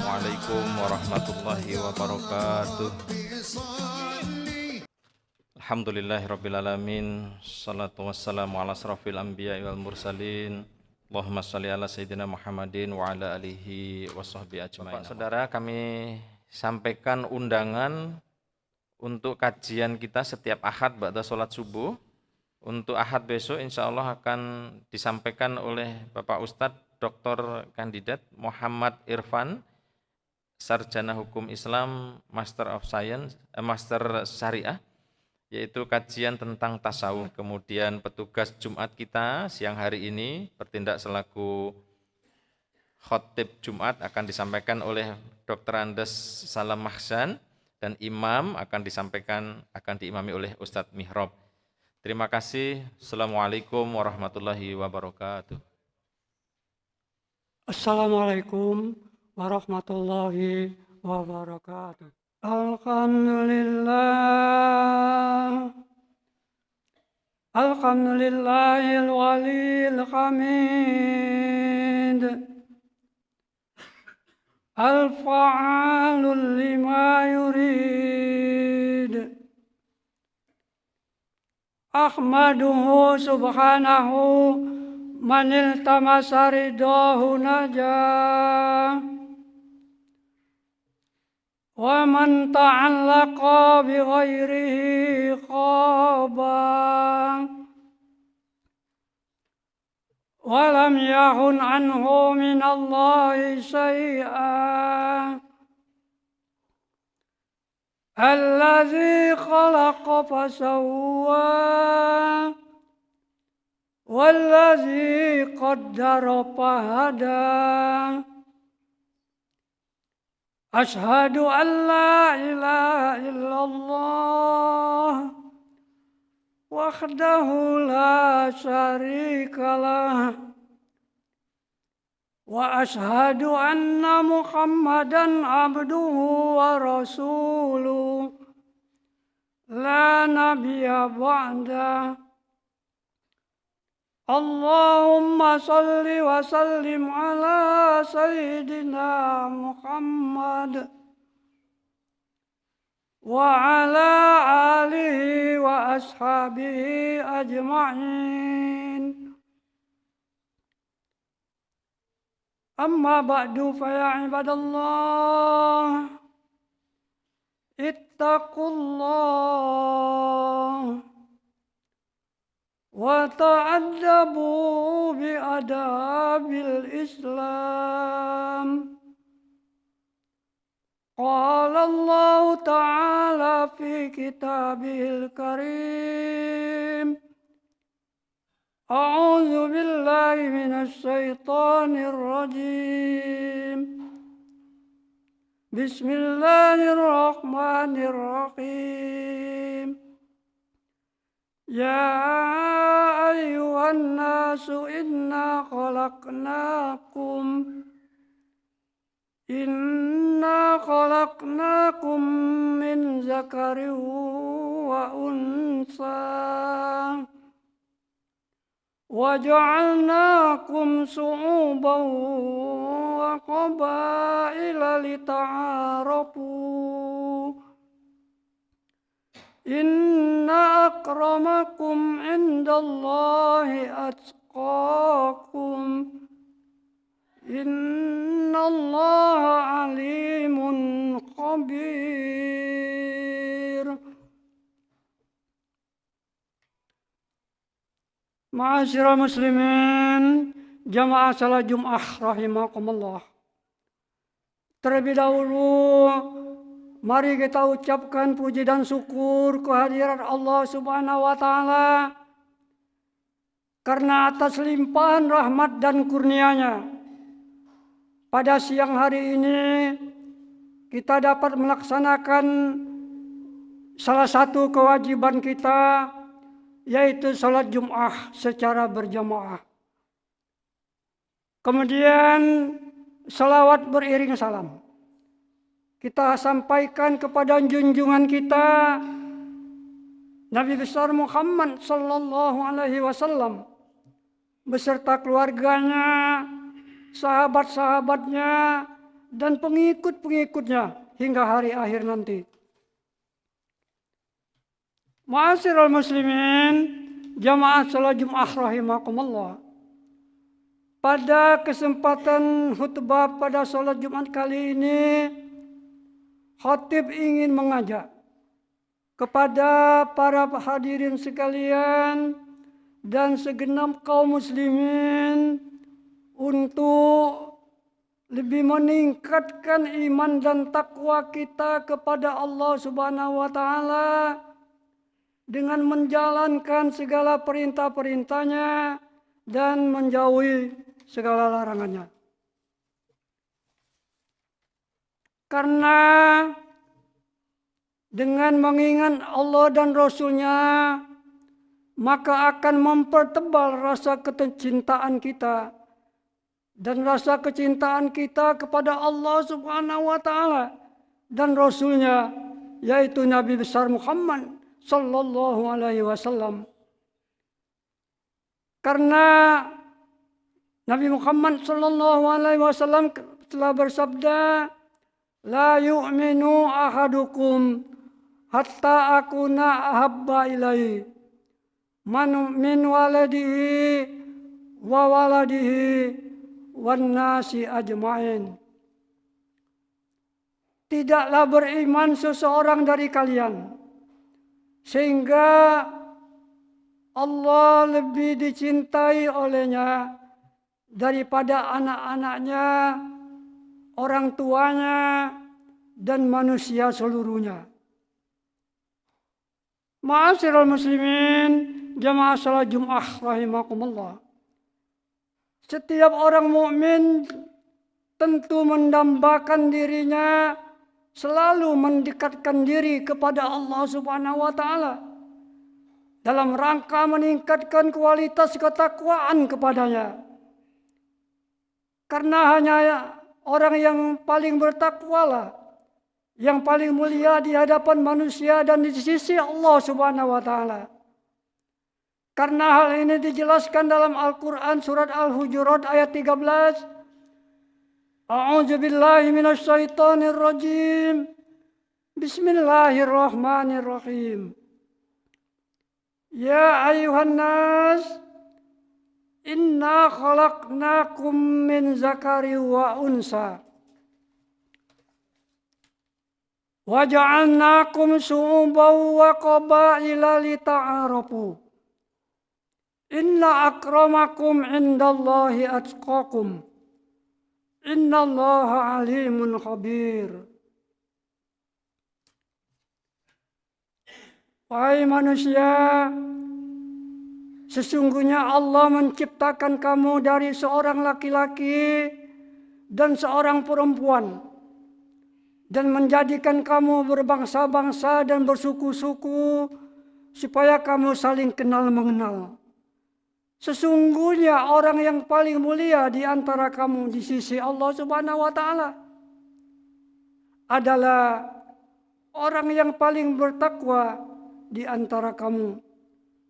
Assalamualaikum warahmatullahi wabarakatuh. Alhamdulillahirrabbilalamin. Salatu wassalamu ala asrafil anbiya wal mursalin. Allahumma salli ala sayyidina Muhammadin wa ala alihi wa sahbihi ajma'in. Bapak saudara, kami sampaikan undangan untuk kajian kita setiap Ahad ba'da sholat subuh. Untuk Ahad besok insya Allah akan disampaikan oleh Bapak Ustadz Dr. Kandidat Muhammad Irfan, Sarjana Hukum Islam, Master of Science, Master Syariah, yaitu kajian tentang tasawuf. Kemudian petugas Jumat kita siang hari ini bertindak selaku khotib Jumat akan disampaikan oleh Dr. Andes Salam Mahsan, dan imam akan diimami oleh Ustadz Mihrab. Terima kasih. Assalamualaikum warahmatullahi wabarakatuh. Assalamualaikum warahmatullahi wabarakatuh. Alhamdulillah. Alhamdulillahil waliyil hamid. Al-fa'alul lima yurid. Ahmaduhu subhanahu manil tamasaridahu najah. Wa man ta'allaqa bi ghairihi khaba. Wa lam yahun anhu min Allahi syai'an. Allazi khalaqa fasawwa. Wallazi qaddara fahada. Ashhadu an la ilaha illallah wahdahu la syarika lah, wa ashhadu anna Muhammadan abduhu wa rasuluh la nabiyya ba'da. Allahumma salli wa sallim ala sayyidina Muhammad wa ala alihi wa ashabihi ajma'in. Amma ba'du fa ya ibadallah, ittaqullah wa ta'addabu bi adabil Islam. Qala Allah ta'ala fi kitabihil karim. A'udzu billahi minasy syaithanir rajim. Bismillahirrahmanirrahim. Ya ayyuhan nasu inna khalaqnakum min zakarin wa unsa wa ja'alnakum syu'uban wa qabaila lita'arafu. Inna akramakum indallahi atqakum. Innallaha alimun khabir. Ma'asyiral muslimin, jamaah salat Jum'ah rahimakumullah. Terlebih dahulu mari kita ucapkan puji dan syukur kehadirat Allah Subhanahu wa Ta'ala karena atas limpahan rahmat dan kurnia-Nya. Pada siang hari ini kita dapat melaksanakan salah satu kewajiban kita, yaitu salat Jum'ah secara berjamaah. Kemudian salawat beriring salam kita sampaikan kepada junjungan kita Nabi besar Muhammad sallallahu alaihi wasallam beserta keluarganya, sahabat-sahabatnya, dan pengikut-pengikutnya hingga hari akhir nanti. Ma'asyiral muslimin, jamaah salat Jumat rahimakumullah. Pada kesempatan khutbah pada salat Jumat kali ini, khatib ingin mengajak kepada para hadirin sekalian dan segenap kaum muslimin untuk lebih meningkatkan iman dan takwa kita kepada Allah Subhanahu wa taala dengan menjalankan segala perintah-perintahnya dan menjauhi segala larangannya. Karena dengan mengingat Allah dan Rasul-Nya, maka akan mempertebal rasa kecintaan kita dan rasa kecintaan kita kepada Allah Subhanahu wa taala dan Rasul-Nya, yaitu Nabi besar Muhammad sallallahu alaihi wasallam. Karena Nabi Muhammad sallallahu alaihi wasallam telah bersabda, "La yu'minu ahadukum hatta akuna ahabba ilaihi min waladihi wa waladihi wan nasi ajmain." Tidaklah beriman seseorang dari kalian sehingga Allah lebih dicintai olehnya daripada anak-anaknya, orang tuanya, dan manusia seluruhnya. Ma'asyiral muslimin, jamaah salat Jumat rahimakumullah. Setiap orang mukmin tentu mendambakan dirinya selalu mendekatkan diri kepada Allah Subhanahu wa taala dalam rangka meningkatkan kualitas ketakwaan kepadanya. Karena hanya orang yang paling bertakwalah yang paling mulia di hadapan manusia dan di sisi Allah Subhanahu wa taala. Karena hal ini dijelaskan dalam Al-Qur'an surat Al-Hujurat ayat 13. A'udzu billahi minasy syaithanir rajim. Bismillahirrahmanirrahim. Ya ayuhan nas, inna khalaqnakum min zakari wa unsa wa ja'alnakum syu'uban wa qabaila lita'arafu. Inna akramakum indallahi atqakum. Innallaha alimun khabir. Wahai manusia, sesungguhnya Allah menciptakan kamu dari seorang laki-laki dan seorang perempuan dan menjadikan kamu berbangsa-bangsa dan bersuku-suku supaya kamu saling kenal mengenal. Sesungguhnya orang yang paling mulia di antara kamu di sisi Allah Subhanahu wa taala adalah orang yang paling bertakwa di antara kamu.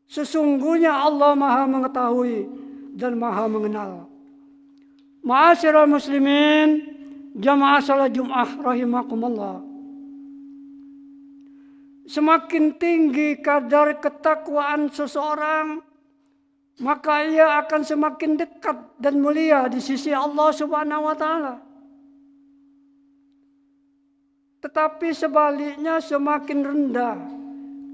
Sesungguhnya Allah Maha mengetahui dan Maha mengenal. Ma'asyiral muslimin, jamaah salat Jumat rahimakumullah. Semakin tinggi kadar ketakwaan seseorang, maka ia akan semakin dekat dan mulia di sisi Allah Subhanahu wa taala. Tetapi sebaliknya, semakin rendah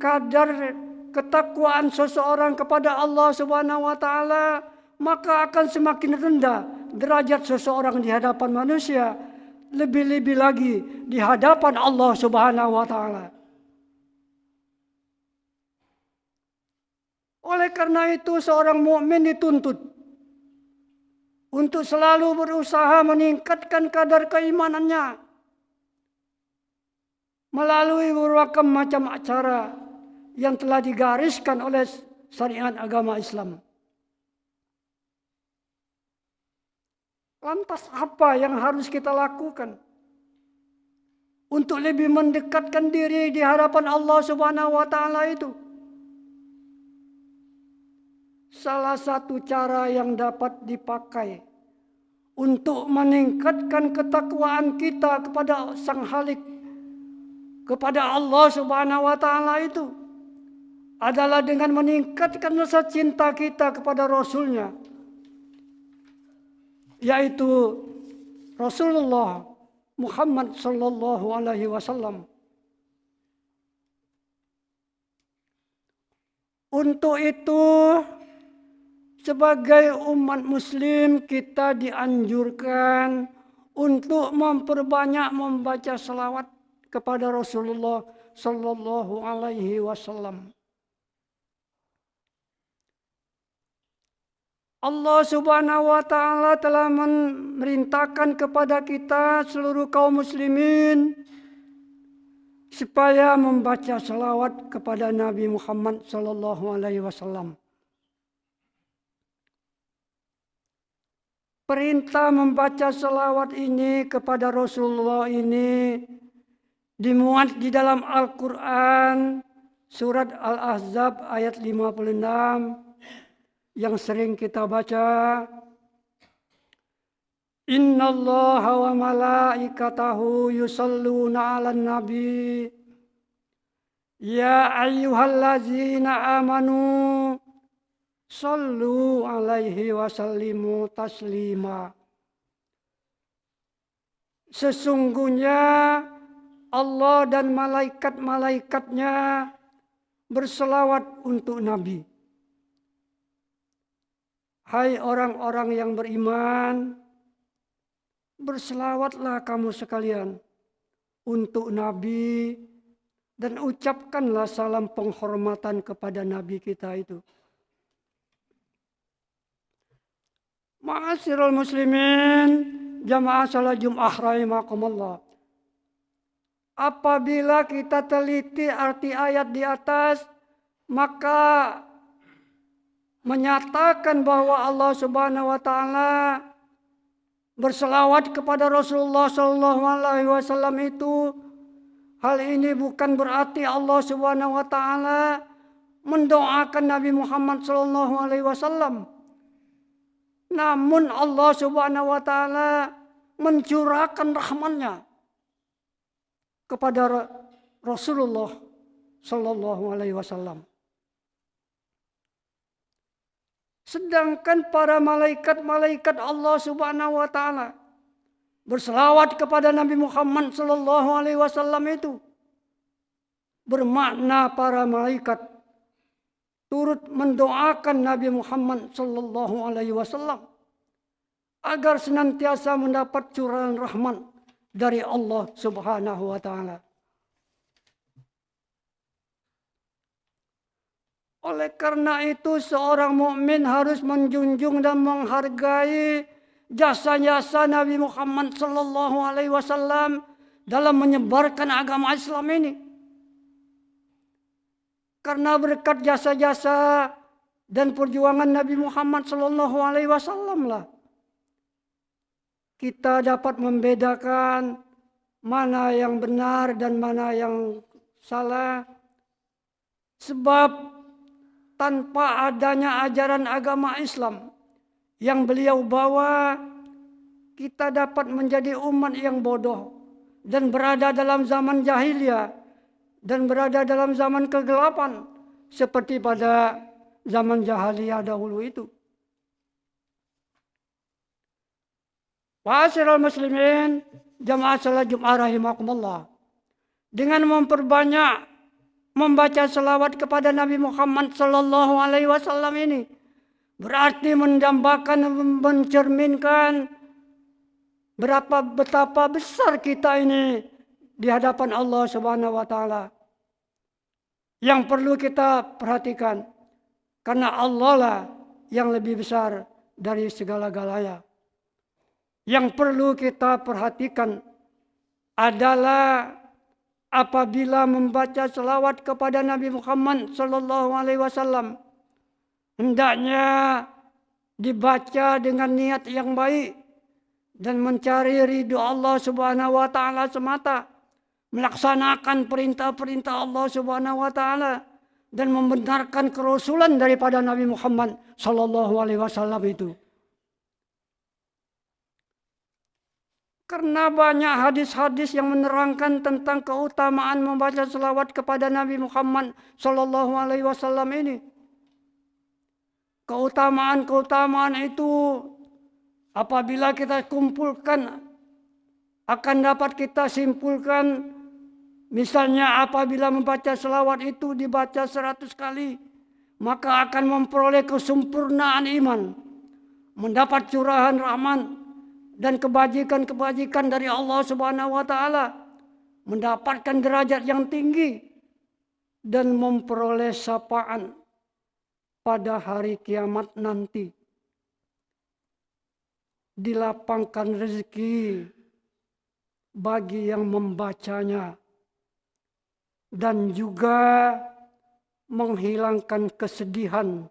kadar ketakwaan seseorang kepada Allah Subhanahu wa taala, maka akan semakin rendah derajat seseorang di hadapan manusia, lebih-lebih lagi di hadapan Allah Subhanahu wa taala. Oleh karena itu, seorang mukmin dituntut untuk selalu berusaha meningkatkan kadar keimanannya melalui berbagai macam acara yang telah digariskan oleh syariat agama Islam. Lantas apa yang harus kita lakukan untuk lebih mendekatkan diri di hadapan Allah Subhanahu wa taala itu? Salah satu cara yang dapat dipakai untuk meningkatkan ketakwaan kita kepada Sang Khalik, kepada Allah Subhanahu wa taala itu adalah dengan meningkatkan rasa cinta kita kepada Rasulnya, yaitu Rasulullah Muhammad sallallahu alaihi wasallam. Untuk itu, sebagai umat muslim kita dianjurkan untuk memperbanyak membaca selawat kepada Rasulullah sallallahu alaihi wasallam. Allah Subhanahu wa taala telah memerintahkan kepada kita seluruh kaum muslimin supaya membaca selawat kepada Nabi Muhammad sallallahu alaihi wasallam. Perintah membaca selawat ini kepada Rasulullah ini dimuat di dalam Al-Quran surat Al-Ahzab ayat 56 yang sering kita baca. Innallaha wa malaikatahu yusalluna 'alan nabi ya ayyuhallazina amanu sallu 'alaihi wa sallimu taslima. Sesungguhnya Allah dan malaikat-malaikatnya berselawat untuk Nabi. Hai orang-orang yang beriman, berselawatlah kamu sekalian untuk Nabi dan ucapkanlah salam penghormatan kepada Nabi kita itu. Ma'asyiral muslimin, jamaah salat Jumat rahimakumullah. Apabila kita teliti arti ayat di atas, maka menyatakan bahwa Allah Subhanahu wa taala berselawat kepada Rasulullah sallallahu alaihi wasallam itu, hal ini bukan berarti Allah Subhanahu wa taala mendoakan Nabi Muhammad sallallahu alaihi wasallam. Namun Allah Subhanahu wa taala mencurahkan rahman-Nya kepada Rasulullah sallallahu alaihi wasallam. Sedangkan para malaikat-malaikat Allah Subhanahu wa taala berselawat kepada Nabi Muhammad sallallahu alaihi wasallam itu bermakna para malaikat turut mendoakan Nabi Muhammad sallallahu alaihi wasallam agar senantiasa mendapat curahan rahmat dari Allah Subhanahu wa taala. Oleh karena itu seorang mukmin harus menjunjung dan menghargai jasa-jasa Nabi Muhammad sallallahu alaihi wasallam dalam menyebarkan agama Islam ini. Karena berkat jasa-jasa dan perjuangan Nabi Muhammad sallallahu alaihi wasallam lah kita dapat membedakan mana yang benar dan mana yang salah. Sebab tanpa adanya ajaran agama Islam yang beliau bawa, kita dapat menjadi umat yang bodoh dan berada dalam zaman jahiliyah dan berada dalam zaman kegelapan seperti pada zaman jahiliyah dahulu itu. Ma'asyiral muslimin, jamaah salat Jumat rahimakumullah. Dengan memperbanyak membaca selawat kepada Nabi Muhammad sallallahu alaihi wasallam ini berarti mendambakan, mencerminkan betapa besar kita ini di hadapan Allah Subhanahu wa taala. Yang perlu kita perhatikan karena Allah lah yang lebih besar dari segala-galanya. Yang perlu kita perhatikan adalah apabila membaca selawat kepada Nabi Muhammad sallallahu alaihi wasallam, hendaknya dibaca dengan niat yang baik dan mencari ridho Allah Subhanahu wa taala semata, melaksanakan perintah-perintah Allah Subhanahu wa taala dan membenarkan kerasulan daripada Nabi Muhammad sallallahu alaihi wasallam itu. Karena banyak hadis-hadis yang menerangkan tentang keutamaan membaca selawat kepada Nabi Muhammad Sallallahu Alaihi Wasallam ini. Keutamaan-keutamaan itu apabila kita kumpulkan akan dapat kita simpulkan. Misalnya apabila membaca selawat itu dibaca 100 kali, maka akan memperoleh kesempurnaan iman, mendapat curahan rahmat dan kebajikan-kebajikan dari Allah Subhanahu wa taala, mendapatkan derajat yang tinggi dan memperoleh syafa'at pada hari kiamat nanti. Dilapangkan rezeki bagi yang membacanya dan juga menghilangkan kesedihan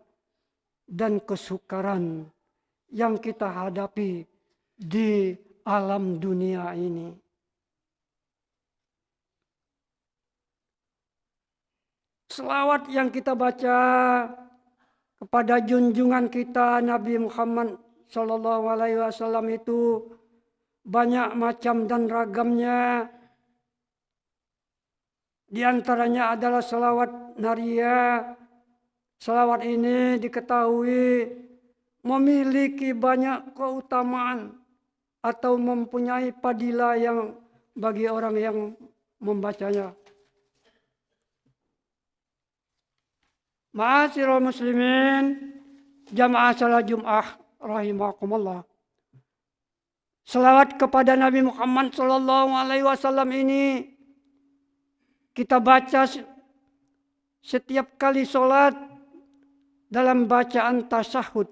dan kesukaran yang kita hadapi di alam dunia ini. Selawat yang kita baca kepada junjungan kita Nabi Muhammad Sallallahu Alaihi Wasallam itu banyak macam dan ragamnya. Di antaranya adalah selawat nariyah. Selawat ini diketahui memiliki banyak keutamaan atau mempunyai fadilah yang bagi orang yang membacanya. Ma'asyiral muslimin, jamaah salat Jum'ah rahimakumullah. Selawat kepada Nabi Muhammad Sallallahu Alaihi Wasallam ini kita baca setiap kali sholat dalam bacaan tasyahud.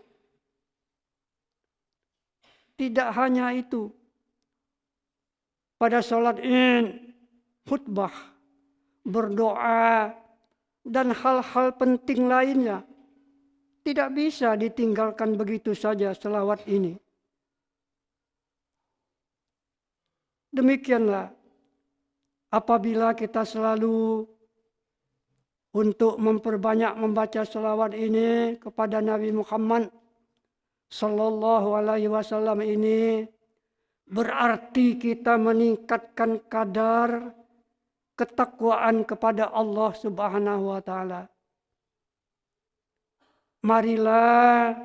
Tidak hanya itu, pada sholat khutbah, berdoa, dan hal-hal penting lainnya tidak bisa ditinggalkan begitu saja selawat ini. Demikianlah apabila kita selalu untuk memperbanyak membaca selawat ini kepada Nabi Muhammad Sallallahu Alaihi Wasallam ini, berarti kita meningkatkan kadar ketakwaan kepada Allah Subhanahu wa taala. Marilah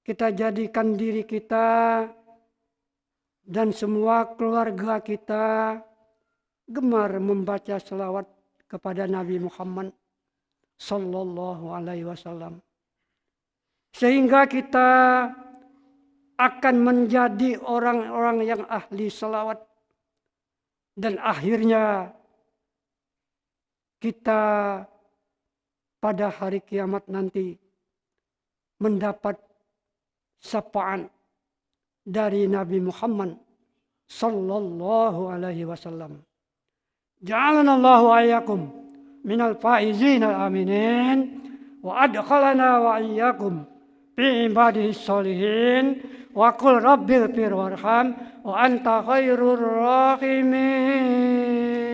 kita jadikan diri kita dan semua keluarga kita gemar membaca selawat kepada Nabi Muhammad Sallallahu Alaihi Wasallam. Sehingga kita akan menjadi orang-orang yang ahli selawat. Dan akhirnya kita pada hari kiamat nanti mendapat syafaat dari Nabi Muhammad Sallallahu Alaihi Wasallam. Ja'alanallahu ayyakum minal faizin al-aminin wa adkhalana wa ayyakum fi ibadihi sholihin wa qul rabbil fir warham wa anta khairur rahimin.